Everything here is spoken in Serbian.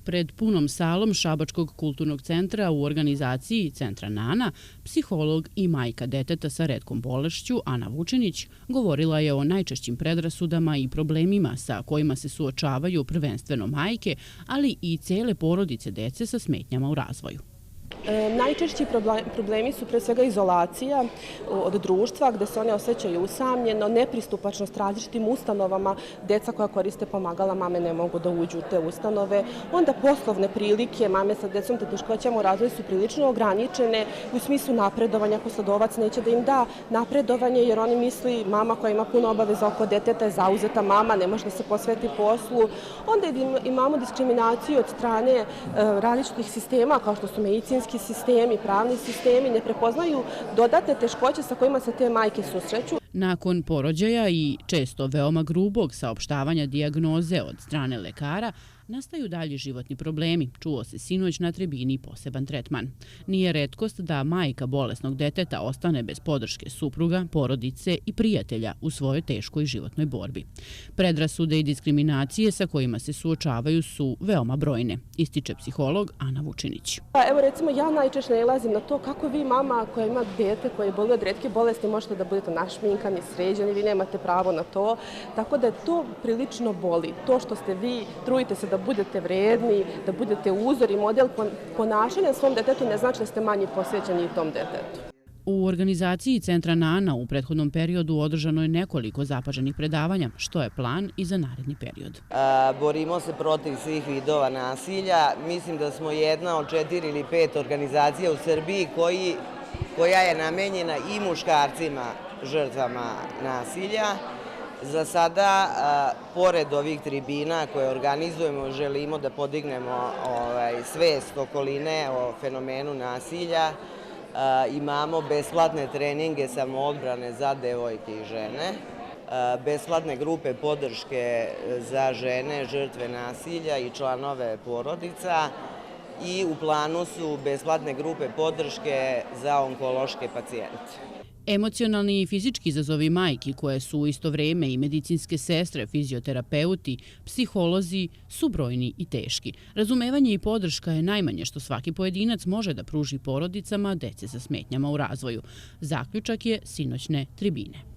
Pred punom salom Šabačkog kulturnog centra u organizaciji Centra Nana, psiholog i majka deteta sa retkom bolešću Ana Vučinić govorila je o najčešćim predrasudama i problemima sa kojima se suočavaju prvenstveno majke, ali i cele porodice dece sa smetnjama u razvoju. Najčešći problemi su pre svega izolacija od društva gde se one osjećaju usamljeno, nepristupačnost različitim ustanovama, deca koja koriste pomagala mame ne mogu da uđu u te ustanove, onda poslovne prilike, mame sa decom te teškoćama u razvoju su prilično ograničene u smislu napredovanja, poslodavac neće da im da napredovanje jer oni misli mama koja ima puno obaveza oko deteta je zauzeta mama, ne može da se posveti poslu. Onda imamo diskriminaciju od strane različitih sistema kao što su medicinski sistemi, pravni sistemi, ne prepoznaju dodatne teškoće sa kojima se te majke susreću. Nakon porođaja i često veoma grubog saopštavanja dijagnoze od strane lekara, nastaju dalji životni problemi. Čuo se sinoć na tribini poseban tretman. Nije retkost da majka bolesnog deteta ostane bez podrške supruga, porodice i prijatelja u svojoj teškoj životnoj borbi. Predrasude i diskriminacije sa kojima se suočavaju su veoma brojne, ističe psiholog Ana Vučinić. Evo recimo ja najčešće nailazim na to kako vi mama koja ima dete koje boli od retke bolesti možete da budete našminkani, sređeni, vi nemate pravo na to. Tako da to prilično boli. To što ste vi, trudite se da budete vredni, da budete uzor i model ponašanja svom detetu ne znači da ste manje posvećeni tom detetu. U organizaciji Centra Nana u prethodnom periodu održano je nekoliko zapaženih predavanja, što je plan i za naredni period. Borimo se protiv svih vidova nasilja. Mislim da smo jedna od 4 ili 5 organizacija u Srbiji koja je namenjena i muškarcima žrtvama nasilja. Za sada, pored ovih tribina koje organizujemo, želimo da podignemo svest okoline o fenomenu nasilja. Imamo besplatne treninge samoodbrane za devojke i žene, besplatne grupe podrške za žene, žrtve nasilja i članove porodica i u planu su besplatne grupe podrške za onkološke pacijente. Emocionalni i fizički izazovi majki, koje su u isto vreme i medicinske sestre, fizioterapeuti, psiholozi, su brojni i teški. Razumevanje i podrška je najmanje što svaki pojedinac može da pruži porodicama dece sa smetnjama u razvoju. Zaključak je sinoćne tribine.